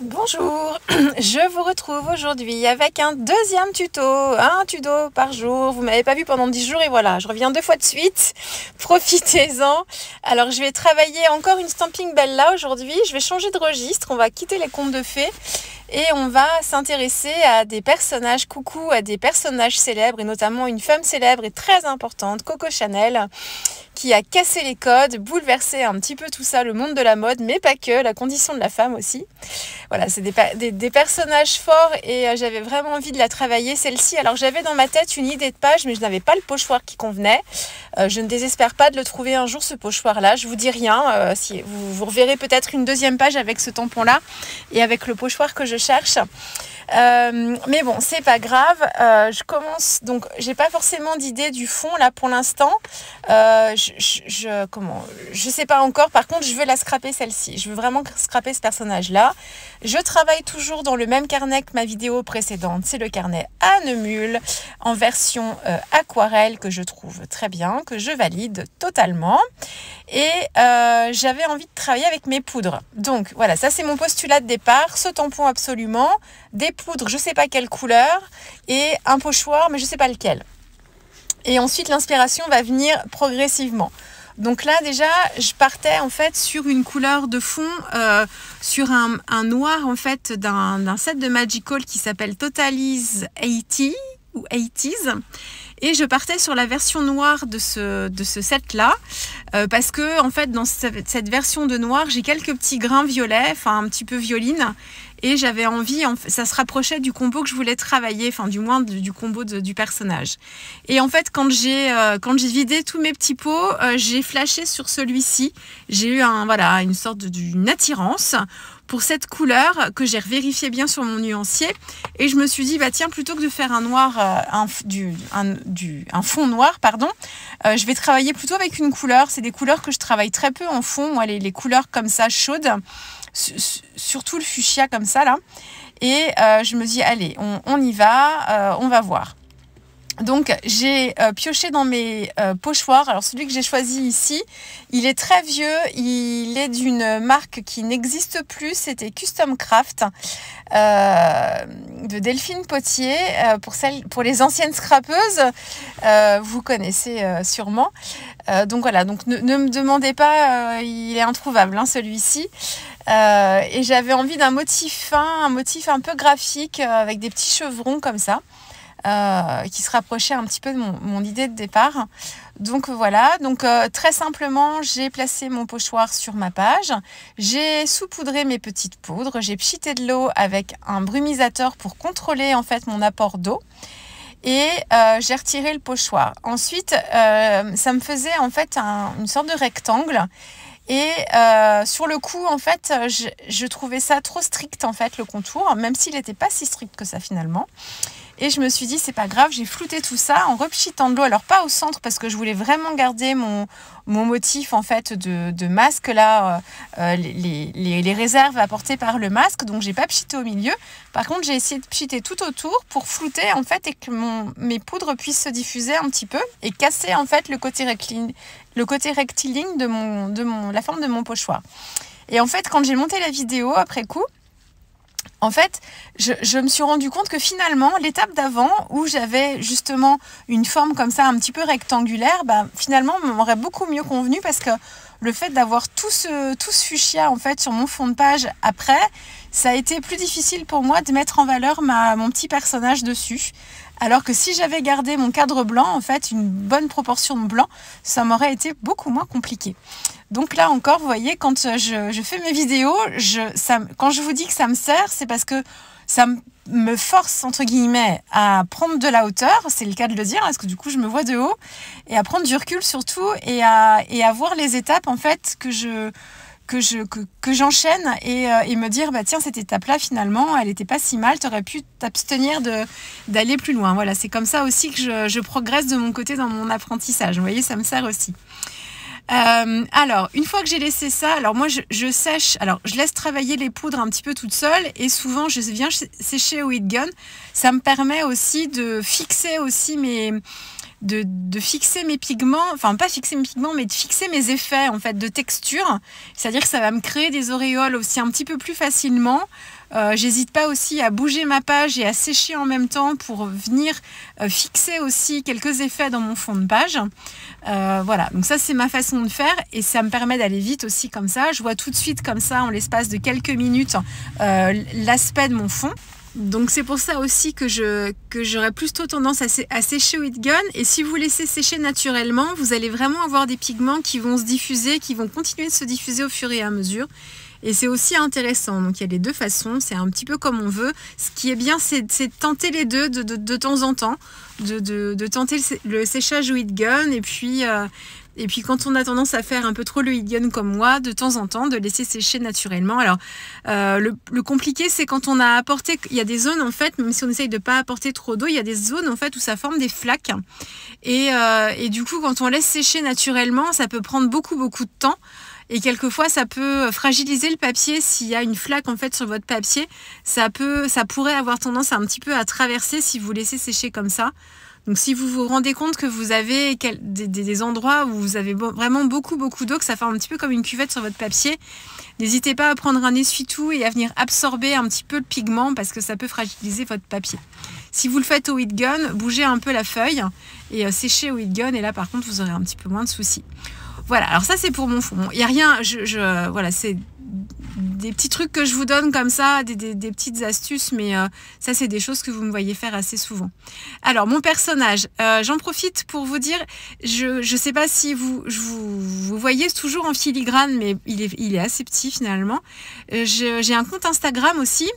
Bonjour, je vous retrouve aujourd'hui avec un deuxième un tuto par jour. Vous ne m'avez pas vu pendant 10 jours et voilà, je reviens 2 fois de suite. Profitez-en. Alors je vais travailler encore une Stampin' Bella aujourd'hui. Je vais changer de registre, on va quitter les contes de fées et on va s'intéresser à des personnages coucou, à des personnages célèbres et notamment une femme célèbre et très importante, Coco Chanel, qui a cassé les codes, bouleversé un petit peu tout ça, le monde de la mode, mais pas que, la condition de la femme aussi. Voilà, c'est des personnages forts et j'avais vraiment envie de la travailler, celle-ci. Alors j'avais dans ma tête une idée de page, mais je n'avais pas le pochoir qui convenait. Je ne désespère pas de le trouver un jour, ce pochoir-là. Je vous dis rien, si vous reverrez peut-être une deuxième page avec ce tampon-là et avec le pochoir que je cherche. Mais bon, c'est pas grave. Je commence, donc j'ai pas forcément d'idée du fond là pour l'instant. Je sais pas encore. Par contre, je veux la scraper celle-ci. Je veux vraiment scraper ce personnage-là. Je travaille toujours dans le même carnet que ma vidéo précédente. C'est le carnet à Neumule en version aquarelle que je trouve très bien, que je valide totalement. Et j'avais envie de travailler avec mes poudres. Donc voilà, ça c'est mon postulat de départ. Ce tampon absolument, des poudres, je sais pas quelle couleur, et un pochoir, mais je sais pas lequel. Et ensuite l'inspiration va venir progressivement. Donc là déjà, je partais en fait sur une couleur de fond, sur un noir en fait d'un set de Magical qui s'appelle Totalize 80 ou 80s. Et je partais sur la version noire de ce set-là, parce que en fait dans cette version de noir, j'ai quelques petits grains violets, enfin un petit peu violine, et j'avais envie, ça se rapprochait du combo que je voulais travailler, enfin du moins du combo du personnage. Et en fait quand j'ai vidé tous mes petits pots, j'ai flashé sur celui-ci. J'ai eu une sorte d'une attirance pour cette couleur que j'ai vérifié bien sur mon nuancier, et je me suis dit bah tiens, plutôt que de faire un noir, un fond noir pardon, je vais travailler plutôt avec une couleur. C'est des couleurs que je travaille très peu en fond, moi les couleurs comme ça chaudes, surtout le fuchsia comme ça là, et je me dis allez on y va, on va voir. Donc j'ai pioché dans mes pochoirs. Alors celui que j'ai choisi ici, il est très vieux, il est d'une marque qui n'existe plus, c'était Custom Craft de Delphine Potier, pour les anciennes scrapeuses, vous connaissez sûrement. Donc voilà, donc ne me demandez pas, il est introuvable hein, celui-ci. Et j'avais envie d'un motif fin, un motif un peu graphique, avec des petits chevrons comme ça. Qui se rapprochait un petit peu de mon idée de départ. Donc voilà, donc très simplement, j'ai placé mon pochoir sur ma page, j'ai saupoudré mes petites poudres, j'ai pchité de l'eau avec un brumisateur pour contrôler en fait mon apport d'eau, et j'ai retiré le pochoir. Ensuite, ça me faisait en fait une sorte de rectangle. Et sur le coup, en fait, je trouvais ça trop strict, en fait, le contour, même s'il n'était pas si strict que ça finalement. Et je me suis dit, c'est pas grave, j'ai flouté tout ça en repchitant de l'eau. Alors pas au centre, parce que je voulais vraiment garder mon motif en fait de masque là, les réserves apportées par le masque. Donc j'ai pas pchité au milieu. Par contre, j'ai essayé de pchiter tout autour pour flouter en fait, et que mes poudres puissent se diffuser un petit peu et casser en fait le côté rectiligne de la forme de mon pochoir. Et en fait, quand j'ai monté la vidéo après coup, en fait, je me suis rendu compte que finalement, l'étape d'avant, où j'avais justement une forme comme ça, un petit peu rectangulaire, finalement, m'aurait beaucoup mieux convenu, parce que le fait d'avoir tout ce fuchsia en fait sur mon fond de page après, ça a été plus difficile pour moi de mettre en valeur mon petit personnage dessus. Alors que si j'avais gardé mon cadre blanc, en fait, une bonne proportion de blanc, ça m'aurait été beaucoup moins compliqué. Donc là encore, vous voyez, quand je fais mes vidéos, quand je vous dis que ça me sert, c'est parce que ça me force, entre guillemets, à prendre de la hauteur, c'est le cas de le dire, parce que du coup, je me vois de haut, et à prendre du recul surtout, et à voir les étapes, en fait, que j'enchaîne, et me dire, tiens, cette étape-là, finalement, elle n'était pas si mal, tu aurais pu t'abstenir d'aller plus loin. Voilà, c'est comme ça aussi que je progresse de mon côté dans mon apprentissage. Vous voyez, ça me sert aussi. Alors, une fois que j'ai laissé ça, alors moi je sèche, alors je laisse travailler les poudres un petit peu toute seule, et souvent je viens sécher au heat gun. Ça me permet aussi de fixer aussi de fixer mes pigments, enfin pas fixer mes pigments, mais de fixer mes effets en fait de texture. C'est-à-dire que ça va me créer des auréoles aussi un petit peu plus facilement. J'hésite pas aussi à bouger ma page et à sécher en même temps pour venir fixer aussi quelques effets dans mon fond de page. Voilà, donc ça c'est ma façon de faire et ça me permet d'aller vite aussi comme ça. Je vois tout de suite comme ça en l'espace de quelques minutes l'aspect de mon fond. Donc c'est pour ça aussi que j'aurais plutôt tendance à sécher au heat gun. Et si vous laissez sécher naturellement, vous allez vraiment avoir des pigments qui vont se diffuser, qui vont continuer de se diffuser au fur et à mesure. Et c'est aussi intéressant. Donc il y a les deux façons, c'est un petit peu comme on veut. Ce qui est bien, c'est de tenter les deux de temps en temps, de tenter le séchage au heat gun et puis quand on a tendance à faire un peu trop le heat gun comme moi, de temps en temps, de laisser sécher naturellement. Alors le compliqué, c'est quand on a apporté, il y a des zones en fait, même si on essaye de pas apporter trop d'eau, il y a des zones en fait où ça forme des flaques. Et du coup, quand on laisse sécher naturellement, ça peut prendre beaucoup de temps. Et quelquefois, ça peut fragiliser le papier. S'il y a une flaque en fait sur votre papier, ça pourrait avoir tendance un petit peu à traverser si vous laissez sécher comme ça. Donc si vous vous rendez compte que vous avez des endroits où vous avez vraiment beaucoup d'eau, que ça fait un petit peu comme une cuvette sur votre papier, n'hésitez pas à prendre un essuie-tout et à venir absorber un petit peu le pigment parce que ça peut fragiliser votre papier. Si vous le faites au heat gun, bougez un peu la feuille et séchez au heat gun et là par contre vous aurez un petit peu moins de soucis. Voilà, alors ça c'est pour mon fond. Il n'y a rien, voilà, c'est des petits trucs que je vous donne comme ça, des petites astuces, mais ça c'est des choses que vous me voyez faire assez souvent. Alors mon personnage, j'en profite pour vous dire, je sais pas si vous voyez toujours en filigrane, mais il est assez petit finalement. J'ai un compte Instagram aussi.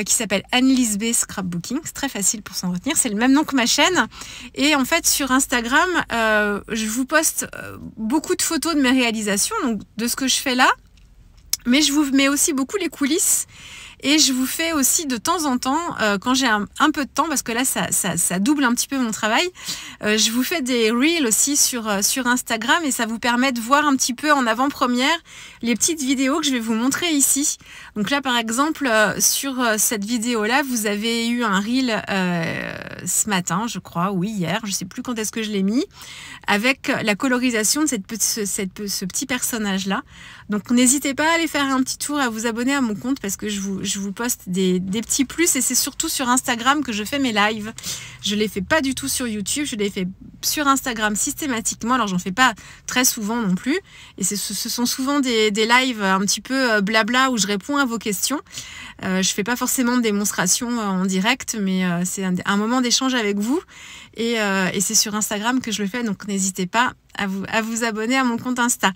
Qui s'appelle Annelise B Scrapbooking. C'est très facile pour s'en retenir. C'est le même nom que ma chaîne. Et en fait, sur Instagram, je vous poste beaucoup de photos de mes réalisations, donc de ce que je fais là. Mais je vous mets aussi beaucoup les coulisses. Et je vous fais aussi de temps en temps, quand j'ai un peu de temps, parce que là, ça double un petit peu mon travail, je vous fais des reels aussi sur Instagram et ça vous permet de voir un petit peu en avant-première les petites vidéos que je vais vous montrer ici. Donc là, par exemple, sur cette vidéo-là, vous avez eu un reel ce matin, je crois, ou hier, je ne sais plus quand est-ce que je l'ai mis, avec la colorisation de ce petit personnage-là. Donc n'hésitez pas à aller faire un petit tour, à vous abonner à mon compte parce que je vous poste des petits plus et c'est surtout sur Instagram que je fais mes lives. Je ne les fais pas du tout sur YouTube, je les fais sur Instagram systématiquement. Alors j'en fais pas très souvent non plus et ce sont souvent des lives un petit peu blabla où je réponds à vos questions. Je fais pas forcément de démonstration en direct mais c'est un moment d'échange avec vous et c'est sur Instagram que je le fais donc n'hésitez pas à vous abonner à mon compte Insta.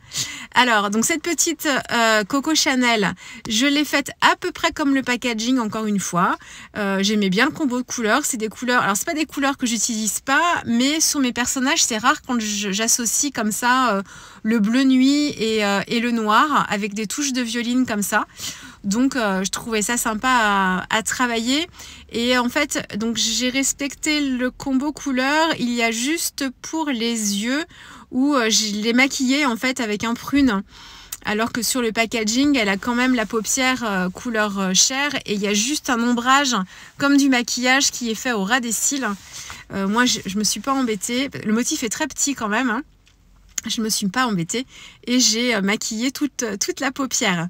Alors, donc cette petite Coco Chanel, je l'ai faite à peu près comme le packaging, encore une fois. J'aimais bien le combo de couleurs. C'est des couleurs, alors c'est pas des couleurs que j'utilise pas, mais sur mes personnages, c'est rare quand j'associe comme ça le bleu nuit et le noir avec des touches de violine comme ça. Donc je trouvais ça sympa à travailler et en fait donc j'ai respecté le combo couleur. Il y a juste pour les yeux où je l'ai maquillée en fait avec un prune alors que sur le packaging elle a quand même la paupière couleur chair et il y a juste un ombrage comme du maquillage qui est fait au ras des cils. Moi je me suis pas embêtée, le motif est très petit quand même hein. Je me suis pas embêtée et j'ai maquillé toute la paupière.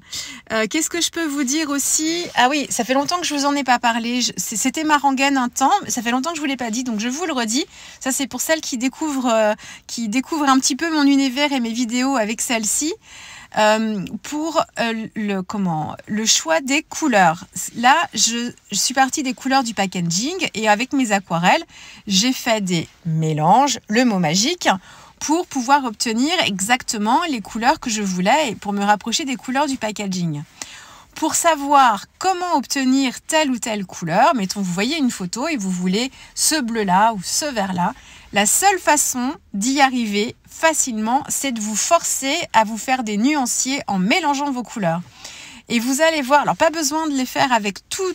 Qu'est-ce que je peux vous dire aussi? Ah oui, ça fait longtemps que je vous en ai pas parlé. C'était ma rengaine un temps, mais ça fait longtemps que je vous l'ai pas dit, donc je vous le redis. Ça c'est pour celles qui découvrent un petit peu mon univers et mes vidéos avec celle-ci. Pour le choix des couleurs. Là, je suis partie des couleurs du packaging et avec mes aquarelles, j'ai fait des mélanges, le mot magique, pour pouvoir obtenir exactement les couleurs que je voulais et pour me rapprocher des couleurs du packaging. Pour savoir comment obtenir telle ou telle couleur, mettons vous voyez une photo et vous voulez ce bleu-là ou ce vert-là, la seule façon d'y arriver facilement, c'est de vous forcer à vous faire des nuanciers en mélangeant vos couleurs. Et vous allez voir, alors pas besoin de les faire avec tous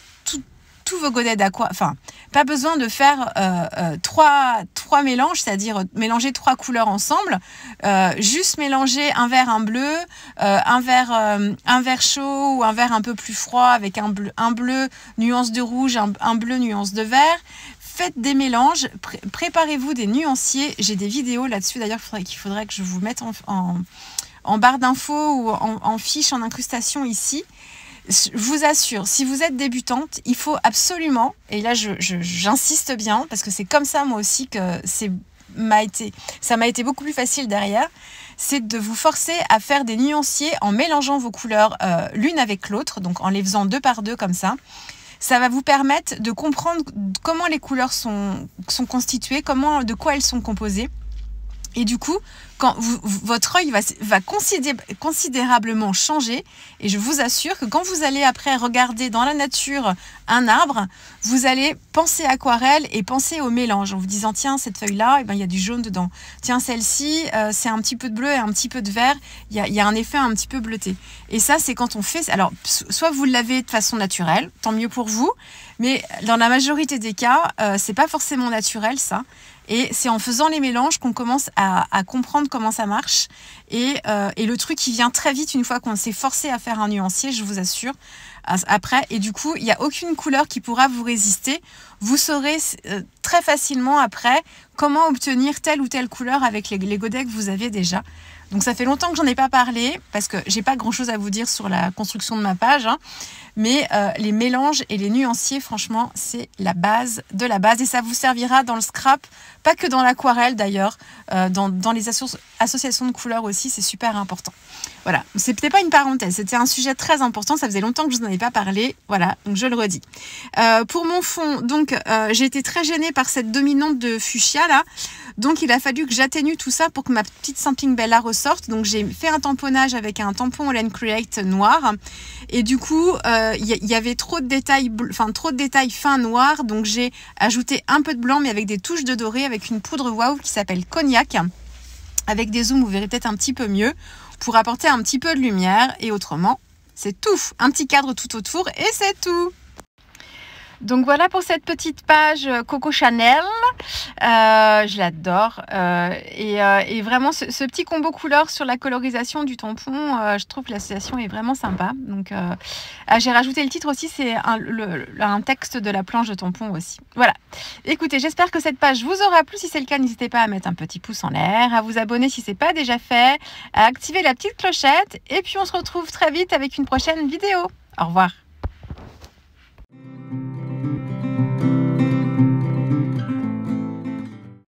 vos godets d'aqua, enfin pas besoin de faire trois mélanges, c'est-à-dire mélanger 3 couleurs ensemble, juste mélanger un vert, un bleu, un vert chaud ou un vert un peu plus froid avec un bleu nuance de rouge, un bleu nuance de vert. faites des mélanges, préparez-vous des nuanciers. J'ai des vidéos là-dessus d'ailleurs qu'il faudrait que je vous mette en barre d'infos ou en fiche, en incrustation ici. Je vous assure, si vous êtes débutante, il faut absolument, et là j'insiste bien, parce que c'est comme ça moi aussi que ça m'a été beaucoup plus facile derrière, c'est de vous forcer à faire des nuanciers en mélangeant vos couleurs l'une avec l'autre, donc en les faisant 2 par 2 comme ça. Ça va vous permettre de comprendre comment les couleurs sont constituées, de quoi elles sont composées. Et du coup, quand votre œil va considérablement changer, et je vous assure que quand vous allez après regarder dans la nature un arbre, vous allez penser aquarelle et penser au mélange en vous disant tiens, cette feuille-là, eh ben, il y a du jaune dedans. Tiens, celle-ci, c'est un petit peu de bleu et un petit peu de vert. Il y a un effet un petit peu bleuté. Et ça, c'est quand on fait... Alors, soit vous l'avez de façon naturelle, tant mieux pour vous, mais dans la majorité des cas, c'est pas forcément naturel ça. Et c'est en faisant les mélanges qu'on commence à comprendre comment ça marche. Et le truc qui vient très vite une fois qu'on s'est forcé à faire un nuancier, je vous assure, après. Et du coup, il n'y a aucune couleur qui pourra vous résister. Vous saurez très facilement après comment obtenir telle ou telle couleur avec les godets que vous avez déjà. Donc ça fait longtemps que j'en ai pas parlé parce que j'ai pas grand chose à vous dire sur la construction de ma page, hein. Mais les mélanges et les nuanciers, franchement, c'est la base de la base et ça vous servira dans le scrap, pas que dans l'aquarelle d'ailleurs, dans les associations de couleurs aussi, c'est super important. Voilà, c'était pas une parenthèse, c'était un sujet très important, ça faisait longtemps que je vous en avais pas parlé, voilà, donc je le redis. Pour mon fond, donc j'ai été très gênée par cette dominante de fuchsia là, donc il a fallu que j'atténue tout ça pour que ma petite Sampling Bella ressorte, donc j'ai fait un tamponnage avec un tampon All & Create noir, et du coup il y avait trop de détails fins noirs, donc j'ai ajouté un peu de blanc mais avec des touches de doré, avec une poudre Wow qui s'appelle Cognac. Avec des zooms, vous verrez peut-être un petit peu mieux pour apporter un petit peu de lumière. Et autrement, c'est tout. Un petit cadre tout autour et c'est tout. Donc voilà pour cette petite page Coco Chanel. Je l'adore. Et vraiment, ce petit combo couleur sur la colorisation du tampon, je trouve que l'association est vraiment sympa. Donc j'ai rajouté le titre aussi, c'est un texte de la planche de tampon aussi. Voilà. Écoutez, j'espère que cette page vous aura plu. Si c'est le cas, n'hésitez pas à mettre un petit pouce en l'air, à vous abonner si ce n'est pas déjà fait, à activer la petite clochette. Et puis on se retrouve très vite avec une prochaine vidéo. Au revoir.